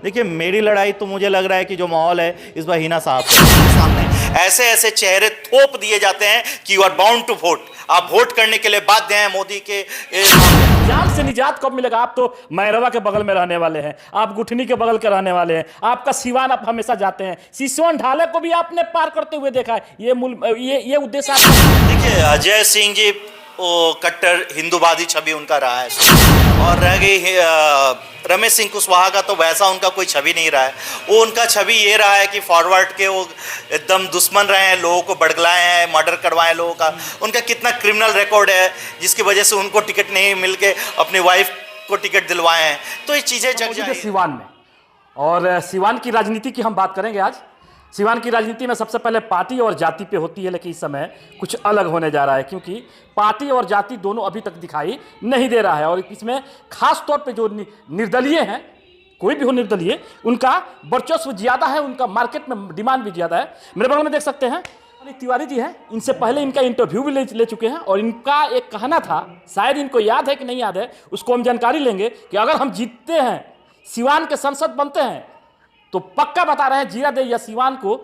देखिए, मेरी लड़ाई तो मुझे लग रहा है कि जो माहौल है इस बार हिना साहब के सामने ऐसे ऐसे चेहरे थोप दिए जाते हैं कि you are bound to vote, आप वोट करने के लिए बाध्य हैं मोदी के। जाल से निजात कब मिलेगा? आप तो मैरवा के बगल में रहने वाले हैं, आप गुठनी के बगल के रहने वाले हैं, आपका सिवान आप हमेशा जाते हैं, सिसोन ढाले को भी आपने पार करते हुए देखा है। ये उद्देश्य आप देखिए, अजय सिंह जी वो कट्टर हिंदूवादी छवि उनका रहा है, और रह गई रमेश सिंह कुशवाहा का, तो वैसा उनका कोई छवि नहीं रहा है। वो उनका छवि ये रहा है कि फॉरवर्ड के वो एकदम दुश्मन रहे हैं, लोगों को भड़कलाए हैं, मर्डर करवाए लोगों का। उनका कितना क्रिमिनल रिकॉर्ड है जिसकी वजह से उनको टिकट नहीं मिल के अपनी वाइफ को टिकट दिलवाए हैं। तो ये चीज़ें जग जाएंगी सिवान में। और सिवान की राजनीति की हम बात करेंगे आज। सिवान की राजनीति में सबसे पहले पार्टी और जाति पे होती है, लेकिन इस समय कुछ अलग होने जा रहा है, क्योंकि पार्टी और जाति दोनों अभी तक दिखाई नहीं दे रहा है। और इसमें खास तौर पे जो निर्दलीय हैं, कोई भी हो निर्दलीय, उनका वर्चस्व ज़्यादा है, उनका मार्केट में डिमांड भी ज़्यादा है। मेरे बगल में देख सकते हैं तिवारी जी हैं, इनसे पहले इनका इंटरव्यू भी ले चुके हैं, और इनका एक कहना था, शायद इनको याद है कि नहीं याद है, उसको हम जानकारी लेंगे कि अगर हम जीतते हैं, सिवान के सांसद बनते हैं, तो पक्का बता रहे हैं जीरादेई या सिवान को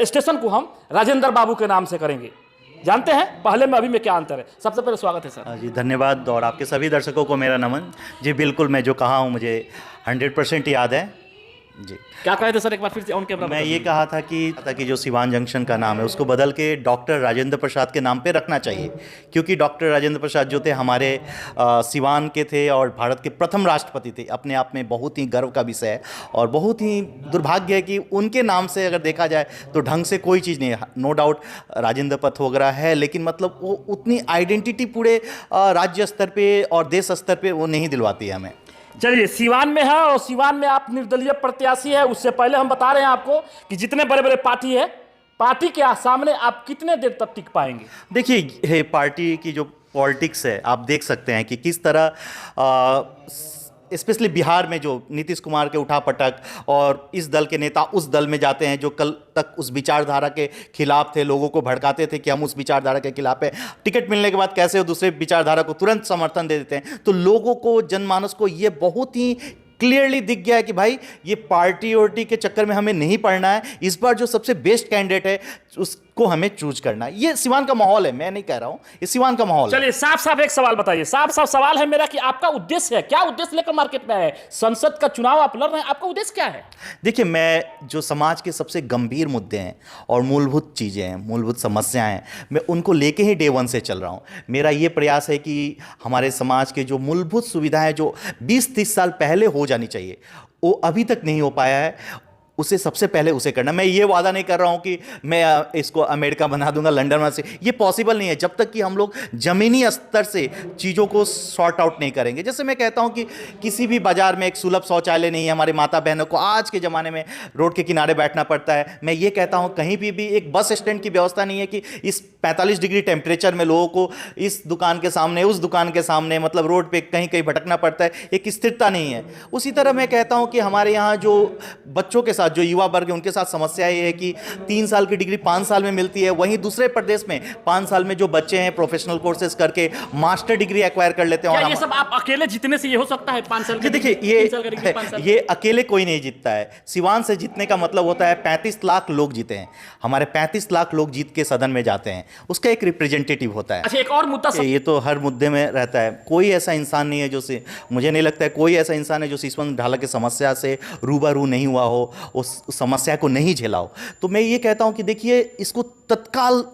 स्टेशन को हम राजेंद्र बाबू के नाम से करेंगे। जानते हैं पहले में अभी में क्या अंतर है? सबसे पहले स्वागत है सर। जी, धन्यवाद। और आपके सभी दर्शकों को मेरा नमन। जी बिल्कुल, मैं जो कहा हूँ मुझे 100% याद है। जी, क्या कहे थे सर, एक बार फिर से उनके बारे में? मैं ये कहा था कि जो सिवान जंक्शन का नाम है उसको बदल के डॉक्टर राजेंद्र प्रसाद के नाम पे रखना चाहिए, क्योंकि डॉक्टर राजेंद्र प्रसाद जो थे हमारे सिवान के थे और भारत के प्रथम राष्ट्रपति थे। अपने आप में बहुत ही गर्व का विषय है, और बहुत ही दुर्भाग्य है कि उनके नाम से अगर देखा जाए तो ढंग से कोई चीज़ नहीं है। नो डाउट राजेंद्र पथ वगैरह है, लेकिन मतलब वो उतनी आइडेंटिटी पूरे राज्य स्तर पर और देश स्तर पर वो नहीं दिलवाती है हमें। चलिए, सिवान में है और सिवान में आप निर्दलीय प्रत्याशी है। उससे पहले हम बता रहे हैं आपको कि जितने बड़े बड़े पार्टी है, पार्टी के सामने आप कितने देर तक टिक पाएंगे? देखिए, पार्टी की जो पॉलिटिक्स है आप देख सकते हैं कि किस तरह स्पेशली बिहार में जो नीतीश कुमार के उठापटक, और इस दल के नेता उस दल में जाते हैं जो कल तक उस विचारधारा के खिलाफ थे, लोगों को भड़काते थे कि हम उस विचारधारा के खिलाफ हैं। टिकट मिलने के बाद कैसे वो दूसरे विचारधारा को तुरंत समर्थन दे देते हैं। तो लोगों को, जनमानस को ये बहुत ही क्लियरली दिख गया है कि भाई ये पार्टी वार्टी के चक्कर में हमें नहीं पड़ना है। इस बार जो सबसे बेस्ट कैंडिडेट है उसको हमें चूज करना है। ये सिवान का माहौल है, मैं नहीं कह रहा हूं, ये सिवान का माहौल है। चलिए, साफ साफ एक सवाल बताइए। साफ साफ सवाल है मेरा कि आपका उद्देश्य है क्या? उद्देश्य लेकर मार्केट में है, संसद का चुनाव आप लड़ रहे हैं, आपका उद्देश्य क्या है? देखिए, मैं जो समाज के सबसे गंभीर मुद्दे हैं और मूलभूत चीज़ें हैं, मूलभूत समस्याएं हैं, मैं उनको लेके ही डे वन से चल रहा हूं। मेरा ये प्रयास है कि हमारे समाज के जो मूलभूत सुविधाएं जो 20-30 साल पहले हो जानी चाहिए, वो अभी तक नहीं हो पाया है, उसे सबसे पहले उसे करना। मैं ये वादा नहीं कर रहा हूं कि मैं इसको अमेरिका बना दूंगा, लंदन बना से, ये पॉसिबल नहीं है जब तक कि हम लोग ज़मीनी स्तर से चीज़ों को सॉर्ट आउट नहीं करेंगे। जैसे मैं कहता हूं कि किसी भी बाजार में एक सुलभ शौचालय नहीं है, हमारे माता बहनों को आज के ज़माने में रोड के किनारे बैठना पड़ता है। मैं ये कहता हूँ कहीं भी एक बस स्टैंड की व्यवस्था नहीं है कि इस 45 डिग्री टेम्परेचर में लोगों को इस दुकान के सामने, उस दुकान के सामने, मतलब रोड पर कहीं कहीं भटकना पड़ता है, एक स्थिरता नहीं है। उसी तरह मैं कहता हूँ कि हमारे यहाँ जो बच्चों के साथ, जो युवा वर्ग है, उनके साथ समस्या ये है कि 3 साल की डिग्री 5 साल में मिलती है, वहीं दूसरे प्रदेश में 5 साल में जो बच्चे हैं प्रोफेशनल कोर्सेज करके मास्टर डिग्री एक्वायर कर लेते हैं। और ये सब आप अकेले जीतने से ये हो सकता है? 5 साल की देखिए, ये अकेले कोई नहीं जीतता है। सिवान से जीतने का मतलब होता है 35 लाख लोग जीते हैं, हमारे 35 लाख लोग जीत के सदन में जाते हैं, उसका एक रिप्रेजेंटेटिव होता है। अच्छा, एक और मुद्दा ये तो हर मुद्दे में रहता है। कोई ऐसा इंसान नहीं है जो मुझे नहीं लगता है कोई ऐसा इंसान है जो सिसवन ढाला की समस्या से रूबरू नहीं हुआ हो, उस समस्या को नहीं झेला हो। तो मैं ये कहता हूं कि देखिए, इसको तत्काल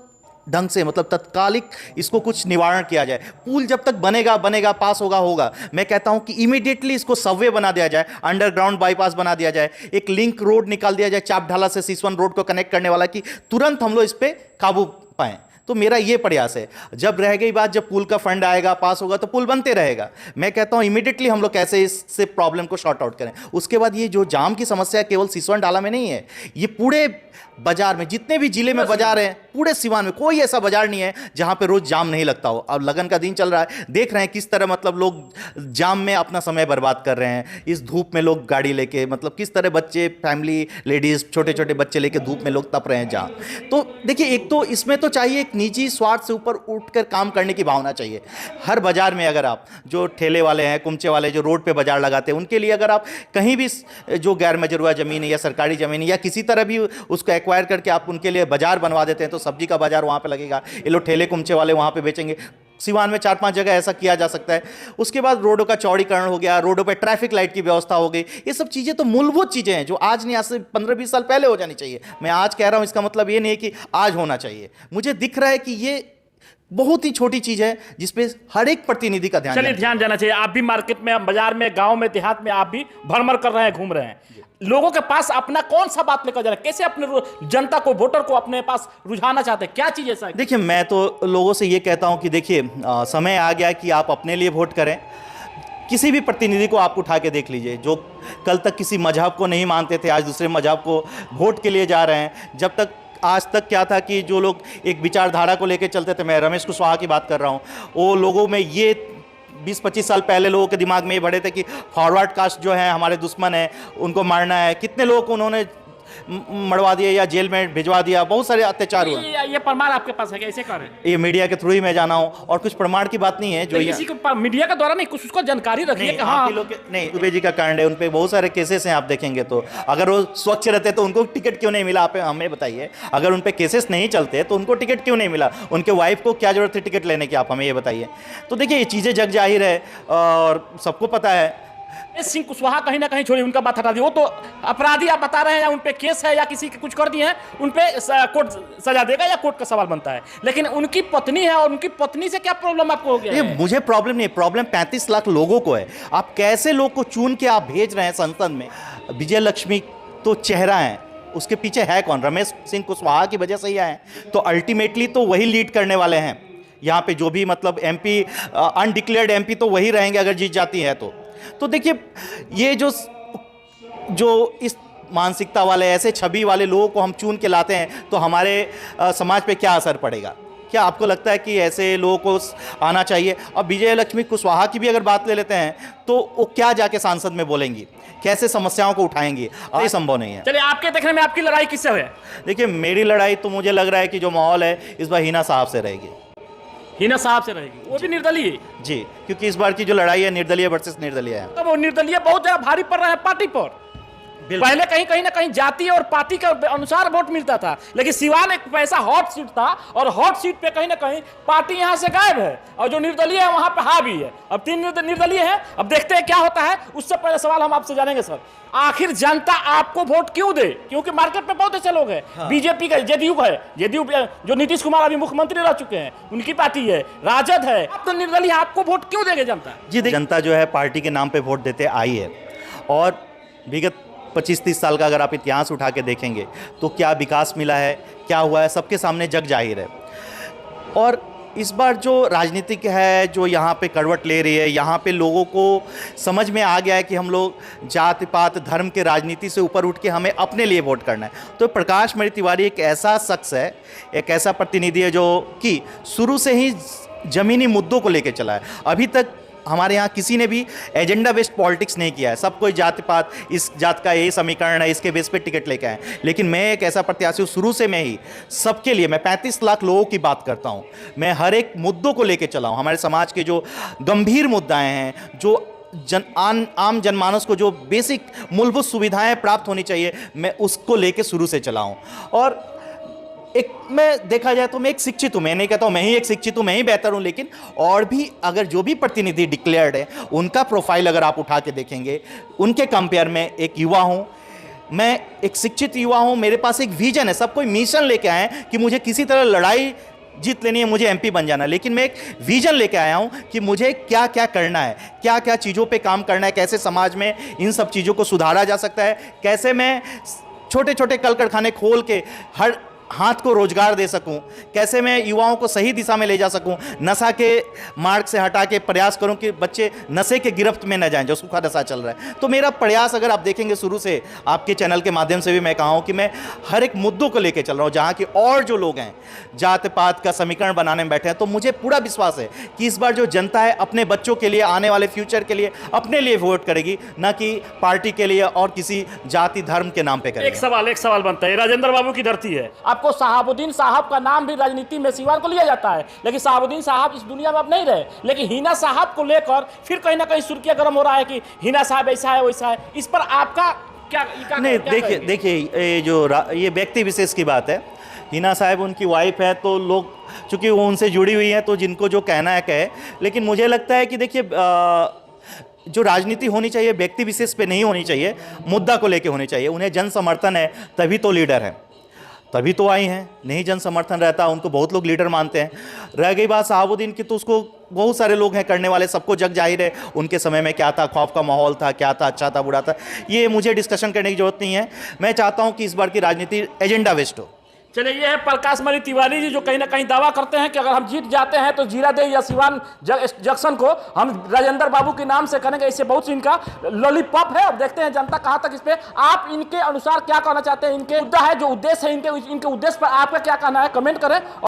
ढंग से, मतलब तत्कालिक इसको कुछ निवारण किया जाए। पुल जब तक बनेगा, पास होगा, मैं कहता हूं कि इमीडिएटली इसको सबवे बना दिया जाए, अंडरग्राउंड बाईपास बना दिया जाए, एक लिंक रोड निकाल दिया जाए चाप ढाला से सिसवन रोड को कनेक्ट करने वाला, कि तुरंत हम लोग इस पर काबू पाएं। तो मेरा ये प्रयास है। जब रह गई बात, जब पुल का फंड आएगा, पास होगा, तो पुल बनते रहेगा। मैं कहता हूँ इमीडिएटली हम लोग कैसे इससे प्रॉब्लम को शॉर्ट आउट करें। उसके बाद ये जो जाम की समस्या केवल सिसवन डाला में नहीं है, ये पूरे बाजार में, जितने भी जिले में बाजार हैं, पूरे सिवान में कोई ऐसा बाजार नहीं है जहाँ पे रोज जाम नहीं लगता हो। अब लगन का दिन चल रहा है, देख रहे हैं किस तरह मतलब लोग जाम में अपना समय बर्बाद कर रहे हैं। इस धूप में लोग गाड़ी लेके, मतलब किस तरह बच्चे, फैमिली, लेडीज, छोटे छोटे बच्चे लेके धूप में लोग तप रहे हैं जाम। तो देखिए, एक तो इसमें तो चाहिए एक निजी स्वार्थ से ऊपर उठकर काम करने की भावना चाहिए। हर बाजार में अगर आप जो ठेले वाले हैं, कुमचे वाले जो रोड पे बाजार लगाते हैं, उनके लिए अगर आप कहीं भी जो गैर मजरूआ ज़मीन है या सरकारी ज़मीन है या किसी तरह भी उसको एक्वायर करके आप उनके लिए बाजार बनवा देते हैं, तो सब्जी का बाजार वहाँ पे लगेगा, ये लोग ठेले कुमचे वाले वहाँ पे बेचेंगे। सिवान में 4-5 जगह ऐसा किया जा सकता है। उसके बाद रोडों का चौड़ीकरण हो गया, रोडों पे ट्रैफिक लाइट की व्यवस्था हो गई। ये सब चीज़ें तो मूलभूत चीज़ें हैं जो आज नहीं, आज से 15-20 साल पहले हो जानी चाहिए। मैं आज कह रहा हूँ, इसका मतलब ये नहीं है कि आज होना चाहिए। मुझे दिख रहा है कि ये बहुत ही छोटी चीज़ है जिसपे हर एक प्रतिनिधि का ध्यान चलिए ध्यान जाना चाहिए। आप भी मार्केट में, बाजार में, गांव में, देहात में आप भी भरमर कर रहे हैं, घूम रहे हैं। लोगों के पास अपना कौन सा बात लेकर जा रहे हैं, कैसे अपने जनता को, वोटर को अपने पास रुझाना चाहते हैं, क्या चीज़ ऐसा है? देखिए, मैं तो लोगों से ये कहता हूँ कि देखिए, समय आ गया कि आप अपने लिए वोट करें। किसी भी प्रतिनिधि को आप उठा के देख लीजिए, जो कल तक किसी मजहब को नहीं मानते थे, आज दूसरे मजहब को वोट के लिए जा रहे हैं। जब तक आज तक क्या था कि जो लोग एक विचारधारा को लेकर चलते थे, मैं रमेश कुशवाहा की बात कर रहा हूँ, वो लोगों में ये 20-25 साल पहले लोगों के दिमाग में ये भरे थे कि फॉरवर्ड कास्ट जो है हमारे दुश्मन है, उनको मारना है। कितने लोगों को उन्होंने मरवा दिया या जेल में भिजवा दिया, बहुत सारे अत्याचार हुए। ये प्रमाण आपके पास है, कैसे कर रहे हैं? ये मीडिया के थ्रू ही मैं जाना हूँ, और कुछ प्रमाण की बात नहीं है जो किसी को मीडिया के द्वारा नहीं, कुछ उसको जानकारी रखिए कि हाँ। नहीं, दुबे जी का कांड है, उन पे बहुत सारे केसेस हैं, आप देखेंगे तो। अगर वो स्वच्छ रहते तो उनको टिकट क्यों नहीं मिला, आप हमें बताइए। अगर उन पे केसेस नहीं चलते तो उनको टिकट क्यों नहीं मिला, उनके वाइफ को क्या जरूरत थी टिकट लेने की, आप हमें ये बताइए। तो देखिए, ये चीज़ें जग जाहिर है और सबको पता है। सिंह कुशवाहा कहीं ना कहीं छोड़िए, उनका बात हटा दिए। वो तो अपराधी आप बता रहे हैं, या उन पे केस है या किसी के कुछ कर दिए हैं, उन पे कोर्ट सजा देगा या कोर्ट का सवाल बनता है। लेकिन उनकी पत्नी है, और उनकी पत्नी से क्या प्रॉब्लम आपको हो गया ये है? मुझे प्रॉब्लम नहीं, प्रॉब्लम 35 लाख लोगों को है। आप कैसे लोग को चुन के आप भेज रहे हैं संसद में। विजय लक्ष्मी तो चेहरा है, उसके पीछे है कौन? रमेश सिंह कुशवाहा की वजह से ही आए, तो अल्टीमेटली तो वही लीड करने वाले हैं यहाँ पे। जो भी मतलब MP, अनडिक्लेयर्ड MP तो वही रहेंगे अगर जीत जाती है तो देखिए, ये जो इस मानसिकता वाले, ऐसे छवि वाले लोगों को हम चुन के लाते हैं, तो हमारे समाज पे क्या असर पड़ेगा? क्या आपको लगता है कि ऐसे लोगों को आना चाहिए? अब विजय लक्ष्मी कुशवाहा की भी अगर बात ले लेते हैं, तो वो क्या जाके सांसद में बोलेंगी, कैसे समस्याओं को उठाएंगी? ये संभव नहीं है। चलिए, आपके देखने में आपकी लड़ाई किससे है? देखिए, मेरी लड़ाई तो मुझे लग रहा है कि जो माहौल है इस बार हिना साहब से रहेगी। हिना साहब से रहेगी, वो भी निर्दलीय जी, क्योंकि इस बार की जो लड़ाई है निर्दलीय वर्सेस निर्दलीय है। तो वो निर्दलीय बहुत ज्यादा भारी पड़ रहा है पार्टी पर। पहले कहीं ना कहीं जाति और पार्टी के अनुसार वोट मिलता था, लेकिन सिवान एक ऐसा हॉट सीट था, और हॉट सीट पे कहीं ना कहीं पार्टी यहां से गायब है, और जो निर्दलीय है वहां पे हावी है। अब 3 निर्दलीय है। अब देखते हैं क्या होता है। उससे पहले सवाल हम आपसे जानेंगे सर, आखिर जनता आपको वोट क्यों दे? क्योंकि मार्केट में बहुत ऐसे लोग हैं। हाँ। बीजेपी का जेडीयू है, जेडीयू जो नीतीश कुमार अभी मुख्यमंत्री रह चुके हैं, उनकी पार्टी है, राजद है। आप तो निर्दलीय, आपको वोट क्यों देंगे जनता? जी, जनता जो है पार्टी के नाम पे वोट देते आई है, और विगत 25-30 साल का अगर आप इतिहास उठा के देखेंगे तो क्या विकास मिला है, क्या हुआ है, सबके सामने जग जाहिर है। और इस बार जो राजनीतिक है जो यहाँ पे करवट ले रही है, यहाँ पे लोगों को समझ में आ गया है कि हम लोग जाति पात धर्म के राजनीति से ऊपर उठ के हमें अपने लिए वोट करना है। तो प्रकाश मणि तिवारी एक ऐसा शख्स है, एक ऐसा प्रतिनिधि है जो कि शुरू से ही ज़मीनी मुद्दों को लेकर चला है। अभी तक हमारे यहाँ किसी ने भी एजेंडा बेस्ड पॉलिटिक्स नहीं किया है। सब कोई जाति पात, इस जात का यही समीकरण है, इसके बेस पे टिकट लेके आए। लेकिन मैं एक ऐसा प्रत्याशी हूँ, शुरू से मैं ही सबके लिए, मैं 35 लाख लोगों की बात करता हूँ। मैं हर एक मुद्दों को लेके चला हूँ। हमारे समाज के जो गंभीर मुद्दाएं हैं, जो आम जनमानस को जो बेसिक मूलभूत सुविधाएं प्राप्त होनी चाहिए, मैं उसको लेके शुरू से चला हूँ। और एक मैं देखा जाए तो मैं एक शिक्षित हूँ, मैं नहीं कहता हूँ मैं ही एक शिक्षित हूँ, मैं ही बेहतर हूँ, लेकिन और भी अगर जो भी प्रतिनिधि डिक्लेयर्ड है उनका प्रोफाइल अगर आप उठा के देखेंगे, उनके कंपेयर में एक युवा हूँ, मैं एक शिक्षित युवा हूँ। मेरे पास एक विजन है, सब कोई मिशन लेके आए हैं कि मुझे किसी तरह लड़ाई जीत लेनी है, मुझे MP बन जाना है। लेकिन मैं एक विजन लेके आया हूँ कि मुझे क्या क्या करना है, क्या क्या चीज़ों पे काम करना है, कैसे समाज में इन सब चीज़ों को सुधारा जा सकता है, कैसे मैं छोटे छोटे कल कारखाने खोल के हर हाथ को रोजगार दे सकूं, कैसे मैं युवाओं को सही दिशा में ले जा सकूं, नशा के मार्ग से हटा के प्रयास करूं कि बच्चे नशे के गिरफ्त में न जाएं जो सूखा नशा चल रहा है। तो मेरा प्रयास अगर आप देखेंगे शुरू से, आपके चैनल के माध्यम से भी मैं कहा हूं कि मैं हर एक मुद्दों को लेकर चल रहा हूं। जहां की और जो लोग हैं जात पात का समीकरण बनाने में बैठे हैं, तो मुझे पूरा विश्वास है कि इस बार जो जनता है अपने बच्चों के लिए, आने वाले फ्यूचर के लिए अपने लिए वोट करेगी, न कि पार्टी के लिए और किसी जाति धर्म के नाम पे करेगी। एक सवाल बनता है, राजेंद्र बाबू की धरती है, आप आपको शहाबुद्दीन साहब का नाम भी राजनीति में सिवान को लिया जाता है, लेकिन शहाबुद्दीन साहब इस दुनिया में अब नहीं रहे। लेकिन हिना साहब को लेकर फिर कहीं ना कहीं सुर्खियां गर्म हो रहा है कि हिना साहब ऐसा है वैसा है। इस पर आपका नहीं, देखिए ये व्यक्ति विशेष की बात है। हिना साहब उनकी वाइफ है, तो लोग चूंकि वो उनसे जुड़ी हुई हैं, तो जिनको जो कहना है कहे। लेकिन मुझे लगता है कि देखिए, जो राजनीति होनी चाहिए व्यक्ति विशेष पे नहीं होनी चाहिए, मुद्दा को लेके होनी चाहिए। उन्हें जन समर्थन है तभी तो लीडर है, तभी तो आई हैं। नहीं जन समर्थन रहता, उनको बहुत लोग लीडर मानते हैं। रह गई बात शहाबुद्दीन की, तो उसको बहुत सारे लोग हैं करने वाले, सबको जग जाहिर है उनके समय में क्या था, खौफ का माहौल था, क्या था, अच्छा था, बुरा था। ये मुझे डिस्कशन करने की जरूरत नहीं है। मैं चाहता हूँ कि इस बार की राजनीति एजेंडा बेस्ड हो। चलिए, ये है प्रकाश मणि तिवारी जी, जो कहीं ना कहीं दावा करते हैं कि अगर हम जीत जाते हैं तो जीरादेई या सिवान जंक्शन को हम राजेंद्र बाबू के नाम से करेंगे। इससे बहुत सी इनका लॉलीपॉप है। अब देखते हैं जनता कहां तक इस पे, आप इनके अनुसार क्या कहना चाहते हैं। इनके मुद्दा है, जो उद्देश्य है, इनके उद्देश्य पर आपका क्या कहना है, कमेंट करें।